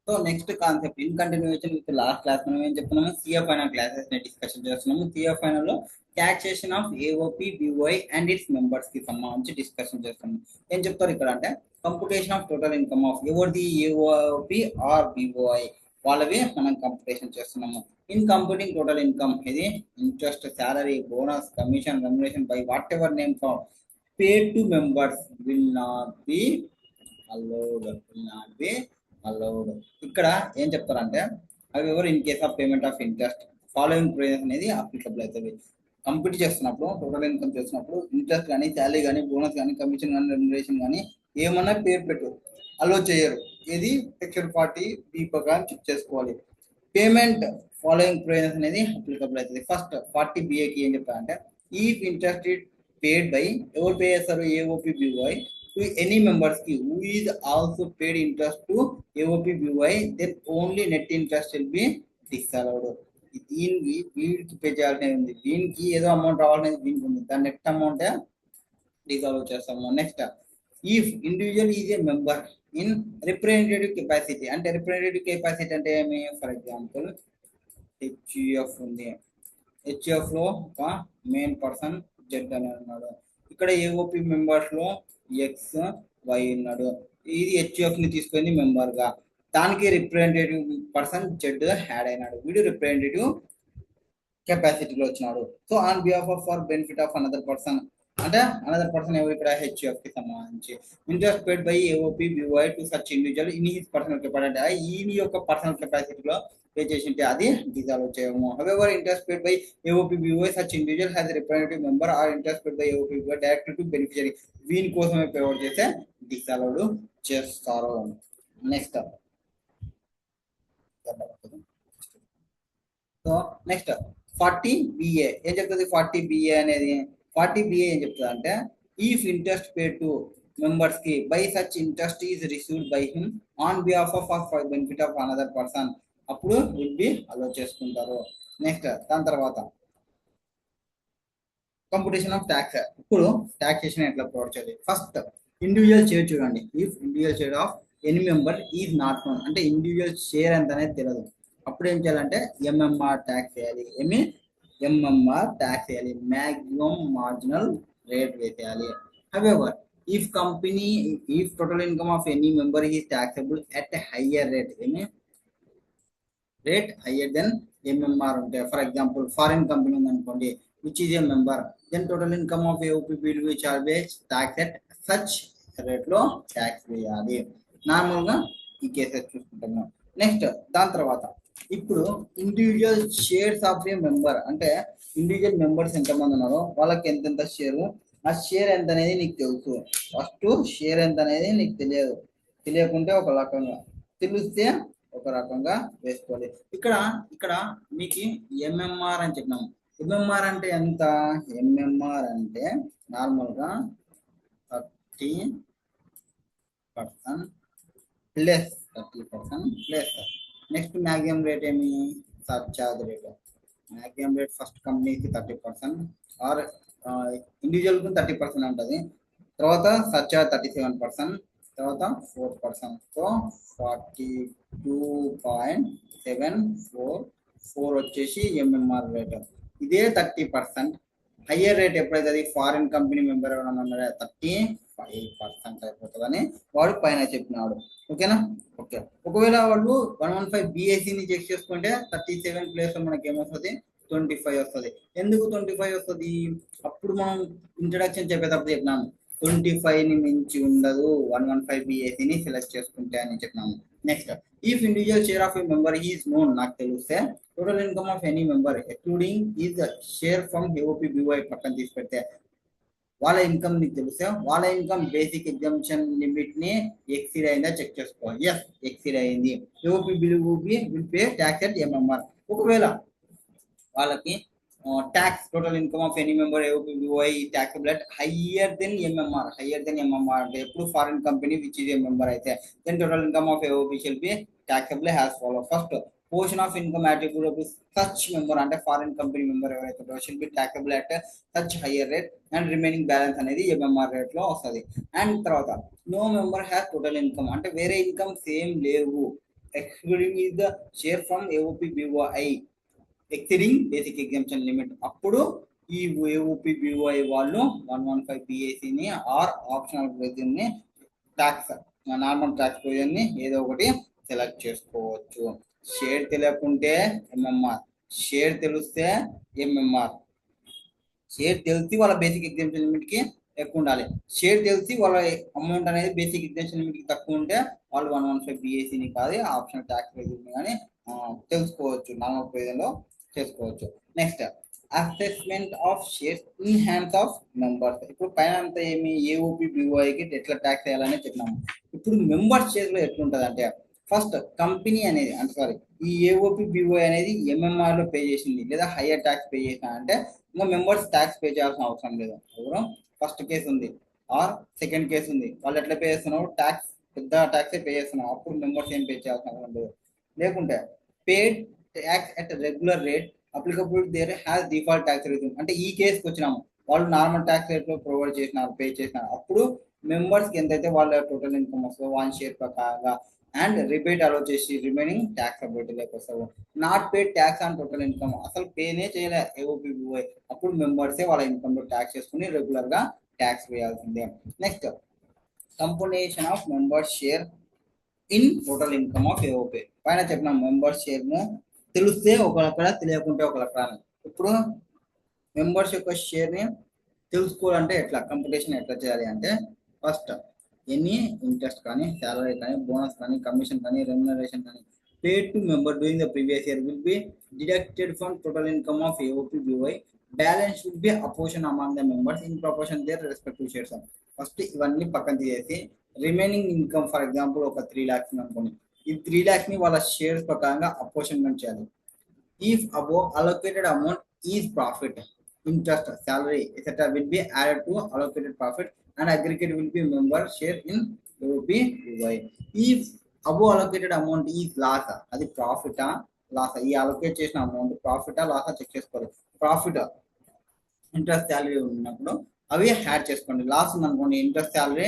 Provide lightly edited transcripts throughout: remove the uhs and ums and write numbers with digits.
So next concept in continuation with last class మనం ఏం చెప్తున్నాము సిఎఫ్ ఫైనల్ క్లాసెస్ ని డిస్కషన్ చేస్తున్నాము. సిఎఫ్ ఫైనల్ లో taxation of AOP BOI and its members కి సంబంధించి డిస్కషన్ చేస్తున్నాము. ఏం చెప్తారు ఇక్కడ అంటే computation of total income of ఎవరిది ఏఓపి ఆర్ బిఓఐ వాళ్ళవి మనం కంప్యూటేషన్ చేస్తున్నాము. ఇన్ కంప్యూటింగ్ టోటల్ ఇన్కమ్ ఇది interest, salary, bonus, commission, remuneration by what ever name for paid to members will not be allowed. ఇక్కడ ఏం చెప్తారంటే అవి ఎవరు in case of payment of interest following provisions అనేది అప్లికబుల్ అవుతుంది. Complete చేస్తున్నప్పుడు total income చేస్తున్నప్పుడు ఇంట్రెస్ట్ కానీ, శాలరీ కానీ, బోనస్ కానీ, కమిషన్ కానీ, రెమ్యునరేషన్ కానీ ఏమన్నా పేరు పెట్టు అలో చేయరు. ఇది సెక్షన్ 40 బి ప్రకారం చెక్ చేసుకోవాలి. పేమెంట్ ఫాలోయింగ్ ప్రొవిజన్స్ అనేది అప్లికబుల్ అవుతుంది. ఫస్ట్ 40 బిఏకి ఏం చెప్తారంటే ఈఫ్ ఇంట్రెస్ట్ paid by ఎవరు పే చేస్తారు AOP BOI to any members కి who is also paid interest to AOP BOI then only net interest will be disallowed. దీనికి వీడికి పే చేయాల్సి ఉంది, దీనికి ఏదో అమౌంట్ రావాలనేది దీనికి ఉంది, దాని నెట్ అమౌంట్ డిసాల్వ్ చేస్తాము. Next if individual is a member in representative capacity అంటే రిప్రజెంటేటివ్ కెపాసిటీ అంటే ఏమి ఫర్ ఎగ్జాంపుల్ హెచ్యుఎఫ్ ఉంది, హెచ్యుఎఫ్ లో ఒక మెయిన్ పర్సన్ జెడ్ అని ఉన్నాడు, ఇక్కడ ఏఓపి మెంబర్స్ లో ఎక్స్ వై ఉన్నాడు, ఇది హెచ్యుఎఫ్ ని తీసుకొని మెంబర్ గా దానికి రిప్రజెంటేటివ్ పర్సన్ జెడ్ యాడ్ అయినాడు, వీడు రిప్రజెంటేటివ్ కెపాసిటీలో వచ్చినాడు. So on behalf of for benefit of another person అంటే అనదర్ పర్సన్ ఎవరు ఇక్కడ హెచ్యుఎఫ్ కి సంబంధించి interest paid by AOP BOI to such individual in his personal capacity అంటే ఈయన యొక్క పర్సనల్ కెపాసిటీలో పే చేసి ఉంటే అది డిజాల్వ్ చేయము. However interest paid by AOP BOI such individual has representative member or interest paid by AOP BOI direct to beneficiary వీని కోసమే payment చేస్తే డిజాల్వ్ చేస్తారు. నెక్స్ట్ సో నెక్స్ట్ 40 బిఏ ఏం చెప్తుంది 40 బిఏ అనేది 40 బిఏ ఏం చెప్తుంది అంటే if interest pay to members కి by such interest is received by him on behalf of for benefit of another person అప్పుడు విల్ బి అలో చేసుకుంటారు. నెక్స్ట్ దాని తర్వాత కంప్యూటేషన్ ఆఫ్ ట్యాక్స్. ఇప్పుడు టాక్సేషన్ ఎట్లా ప్రొవైడ్ చేయాలి? ఫస్ట్ ఇండివిజువల్ షేర్ చూడండి. If individual share of any member is not known అంటే individual share ఎంత అనేది తెలియదు, అప్పుడు ఏం చేయాలంటే ఎంఎంఆర్ ట్యాక్స్ వేయాలి. ఎంఎంఆర్ ట్యాక్స్ వేయాలి, మ్యాక్సిమం మార్జినల్ రేట్ వేసేయాలి. However if company if total income of any member is taxable at higher rate rate higher then MMR ఉంటాయి. ఫర్ ఎగ్జాంపుల్ ఫారిన్ కంపెనీ ఉందనుకోండి which is a member then total income of AOP will be charged tax at such rate లో tax వేయాలి. Normal గా ఈ cases చూసుకుంటున్నాం. Next దాని తర్వాత ఇప్పుడు individual shares of a member అంటే ఇండివిజువల్ మెంబర్స్ ఎంతమంది ఉన్నారో వాళ్ళకి ఎంతెంత షేరు, ఆ షేర్ ఎంత అనేది నీకు తెలుసు. ఫస్ట్ షేర్ ఎంత అనేది నీకు తెలియదు, తెలియకుంటే ఒక రకంగా, తెలిస్తే ఒక రకంగా వేసుకోవాలి. ఇక్కడ మీకు ఎంఎంఆర్ అని చెప్పినాము. ఎంఎంఆర్ అంటే ఎంత? ఎంఎంఆర్ అంటే నార్మల్గా 30% plus 30% plus next maximum rate ఏమి? Surcharge rate. Maximum rate first కంపెనీకి 30% ఆర్ ఇండివిజువల్కి 30% ఉంటుంది, తర్వాత సర్చార్జ్ 37%, తర్వాత 4%. సో 42.744 వచ్చేసి ఎంఎంఆర్ రేట్. ఇదే 30%. హయ్యర్ రేట్ ఎప్పుడైతే అది ఫారిన్ కంపెనీ మెంబర్ ఎవరైనా ఉన్నారో 35% అయిపోతుందని వాడు పైన చెప్పినాడు. ఓకేనా? ఓకే. ఒకవేళ వాళ్ళు 115 బిఎస్సిని చెక్ చేసుకుంటే 37 ప్లేస్ లో మనకి ఏమొస్తుంది? 25 వస్తుంది. ఎందుకు 25 వస్తుంది? అప్పుడు మనం ఇంట్రడక్షన్ చెప్పేటప్పుడు చెప్పినాము 25 ని మించి ఉండదు 115 బిఎస్సిని సెలెక్ట్ చేసుకుంటే అని చెప్పినాము. Next if individual share of a member is known నాకు తెలిస్తే total income of any member excluding is share from AOP BOI పక్కన తీసి పెడితే వాళ్ళ ఇన్కమ్ నీకు తెలిస్తే వాళ్ళ ఇన్కమ్ బేసిక్ ఎగ్జామ్షన్ లిమిట్ ని ఎక్సీడ్ అయిందా చెక్ చేసుకోవాలి. ఎస్ ఎక్సీడ్ అయింది. AOP BOP will pay tax at MMR. ఒకవేళ వాళ్ళకి tax total income of any member AOP BOI taxable at higher then MMR అంటే ఎప్పుడు foreign company which is a member అయితే then total income of AOP shall be taxable has follow. First portion of income attributable such member అంటే foreign company member ఎవరైతే shall be taxable at such higher rate and remaining balance అనేది MMR rate లో వస్తుంది. And తర్వాత no member has total income అంటే వేరే income same లేవు, excluding is the share from AOP BOI exceeding basic exemption limit. అప్పుడు ఈ AOP BOI వాళ్ళు 115 PAC ని ఆర్ ఆప్షనల్ ప్రొవిజన్ ని ట్యాక్స్ నార్మల్ ట్యాక్స్ ప్రొవిజన్ ని ఏదో ఒకటి సెలెక్ట్ చేసుకోవచ్చు. షేర్ తెలియకుంటే MMR, షేర్ తెలిస్తే MMR. షేర్ తెలిసి వాళ్ళ బేసిక్ ఎగ్జామ్షన్ లిమిట్ కి ఎక్కువ ఉండాలి, షేర్ తెలిసి వాళ్ళ అమౌంట్ అనేది బేసిక్ ఎగ్జామ్షన్ లిమిట్ కి తక్కువ ఉంటే వాళ్ళు 115 BACని కాదు ఆప్షనల్ ట్యాక్స్ ప్రొవిజన్ కానీ తెలుసుకోవచ్చు, నార్మల్ ప్రొవిజన్ లో చేసుకోవచ్చు. Next assessment of shares in hands of members. ఇప్పుడు పైన అంతా ఏమి AOP BOIకి ఎట్లా ట్యాక్స్ వేయాలని చెప్పినాము. ఇప్పుడు మెంబర్స్ షేర్ లో ఎట్లుంటది అంటే ఫస్ట్ కంపెనీ అనేది అంటే సారీ ఈ AOP BOI అనేది MMR లో పే చేసింది లేదా హయ్యర్ ట్యాక్స్ పే చేసిన అంటే ఇంకా మెంబర్స్ ట్యాక్స్ పే చేయాల్సిన అవసరం లేదు. ఎవరు ఫస్ట్ కేసు ఉంది ఆర్ సెకండ్ కేసు ఉంది, వాళ్ళు ఎట్లా పే చేస్తున్నావు ట్యాక్స్ పెద్ద ట్యాక్సే పే చేస్తున్నావు, అప్పుడు మెంబర్స్ ఏం పే చేయాల్సిన అవసరం లేదు. లేకుంటే paid tax at regular rate applicable there has default tax rate అంటే ఈ కేసుకి వచ్చినాము వాళ్ళు నార్మల్ ట్యాక్స్ రేట్ లో ప్రొవైడ్ చేసినారు పే చేసినారు, అప్పుడు మెంబర్స్ కి ఎంతైతే వాళ్ళ టోటల్ ఇన్కమ్ వస్తుందో 1 షేర్ ప్రకారంగా అండ్ రిబేట్ అలో చేసి రిమైనింగ్ ట్యాక్స్ అబిలిటీ లేక వస్తావు. Not paid tax on total income అసలు పేనే చేయలే AOP BOI, అప్పుడు మెంబర్సే వాళ్ళ ఇన్కమ్ లో ట్యాక్స్ చేసుకుని రెగ్యులర్ గా ట్యాక్స్ వేయాల్సిందే. Next composition of members share in total income of AOP. పైన చెప్పిన మెంబర్స్ షేర్ ను తెలిస్తే ఒకళ్ళక్కడ తెలియకుంటే ఒకళ్ళక్కడ. ఇప్పుడు మెంబర్స్ యొక్క షేర్ ని తెలుసుకోవాలంటే ఎట్లా కంప్యూటేషన్ ఎట్లా చేయాలి అంటే ఫస్ట్ ఎనీ ఇంట్రెస్ట్ కానీ శాలరీ కానీ బోనస్ కానీ కమిషన్ కానీ రెమ్యునరేషన్ కానీ paid to member during the previous year will be deducted from total income of AOP BOI. Balance will be apportioned among the members in proportion their respective shares. First ఇవన్నీ పక్కన తీసేసి remaining income for example ఒక 3 lakhs అనుకోండి, ఈ 3 lakhs ని వాళ్ళ shares ప్రకారంగా అపోర్షన్మెంట్ చేయాలి. If above allocated amount is profit, interest, salary etc will be added to allocated profit and aggregate will be member share in AOP BOI. If above allocated amount is loss, అది profit loss, ఈ allocate చేసిన amount profit loss check చేసుకోవాలి. Profit interest salary ఉన్నప్పుడు అవి add చేసుకోండి, loss ఉందనుకోండి interest salary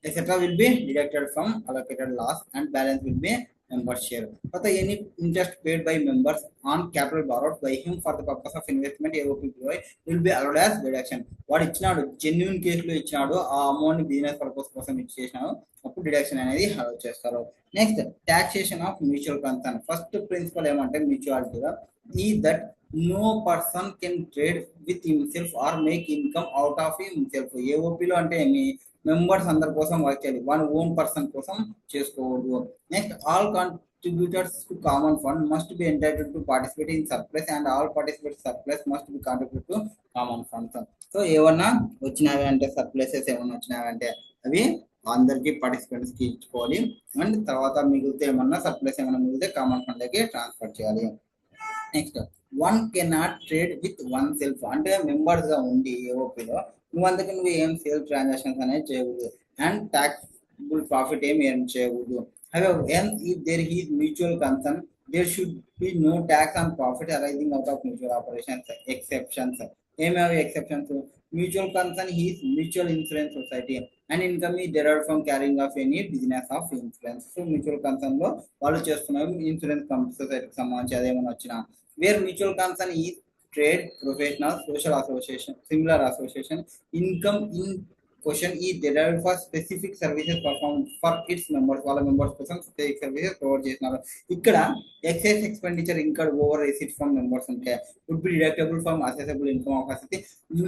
etcetera will be deducted from allocated loss and balance will be members share. But any interest paid by members on capital borrowed by him for the purpose of investment AOP BOI will be allowed as deduction. వాడు ఇచ్చినాడు genuine కేసులో ఇచ్చినాడు ఆ amount business purpose కోసం ఇచ్చేసినాడు, అప్పుడు deduction అనేది allow చేస్తారు. Next taxation of mutual concern. First principle ఏమంటే మ్యూచువాలిటీగా ఈ that no person can trade with himself or make income out of himself. ఏఓపిలో అంటే ఏమి మెంబర్స్ అందరి కోసం వర్క్ చేయాలి, వన్ ఓన్ పర్సన్ కోసం చేసుకోకూడదు. Next all contributors to common fund must be entitled to participate in surplus and all participants surplus must be contributed to common funds. So ఏమన్నా వచ్చినావి అంటే సర్ప్లసెస్ ఏమన్నా వచ్చినావి అంటే అవి అందరికి పార్టిసిపెంట్స్ కి ఇచ్చుకోవాలి అండ్ తర్వాత మిగిలితే ఏమన్నా సర్ప్లస్ ఏమన్నా మిగిలితే కామన్ ఫండ్ లకి ట్రాన్స్ఫర్ చేయాలి. Next one cannot trade with one self అంటే మెంబర్స్ గా ఉండి ఏఓపిలో నువ్వు నువ్వు ఏం సేల్ ట్రాన్సాక్షన్స్ అనేది చేయకూడదు అండ్ టాక్సిబుల్ ప్రాఫిట్ ఏం చేయకూడదు. However, when if there is mutual concern, there should be no tax on profit arising out of mutual operations. Exceptions. ఏమేమి exceptions? Mutual concern is mutual insurance society and income ఈ derived from carrying of any business of insurance. So mutual concern లో వాళ్ళు చేస్తున్నారు insurance సొసైటీకి సంబంధించి అదేమన్నా వచ్చినా. Where mutual concern ఈ trade, professional, social association, similar association, income in question ఈ derived for specific services performed for its members. వాళ్ళ మెంబర్స్ కోసం స్పెసిఫిక్ సర్వీసెస్ ప్రొవైడ్ చేస్తున్నారు. ఇక్కడ excess expenditure incurred over receipt from members ఉంటే would be deductible from assessable income of asset.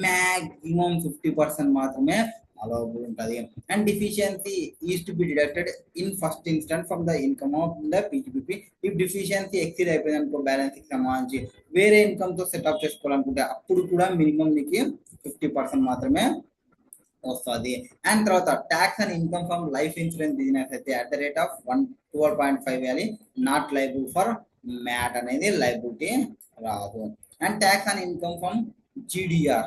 Maximum 50% మాత్రమే allowable ఉంటుంది. And deficiency is to be deducted in first instant from the income of the PGPP. If deficiency exceed అయిపోయింది అనుకో balance కి సంబంధించి వేరే income తో setup చేసుకోవాలనుకుంటే అప్పుడు కూడా మినిమం నీకు 50% మాత్రమే వస్తుంది. అండ్ తర్వాత tax and income from life insurance business అయితే అట్ ద రేట్ ఆఫ్ 12.5 వేయాలి. నాట్ లైబుల్ ఫర్ మ్యాట్ అనేది లైబిలిటీ రాదు. And tax and income from GDR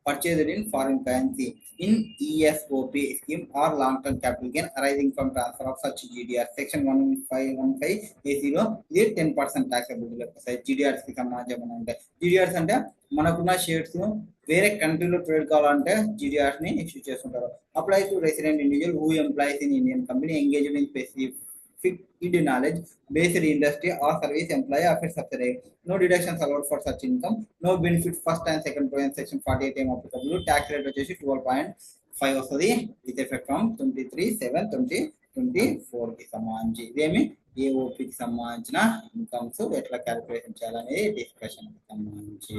purchased in foreign currency in ESOP scheme or long-term capital gain arising from transfer of such GDR. Section 1515 AC లో ఇది 10% taxability వస్తాయి. GDRs కి సంబంధించి ఉంటాయి. GDRs అంటే మనకున్న షేర్స్ వేరే కంట్రీలో ట్రేడ్ కావాలంటే GDRs ని ఇష్యూ చేస్తుంటారు. Apply to resident individual who employees in Indian company engaged in specific fixed knowledge based industry or service employee of it subsidiary. No deductions allowed for such income. No benefit first and second provision section 48 ఏం applicable. Tax rate వచ్చేసి 12.5 వస్తుంది with effect from 23/7/2024 కి సంబంధించి. ఇదేమి ఏఓపికి సంబంధించిన incomes ఎట్లా calculation చేయాలనేది discussion సంబంధించి.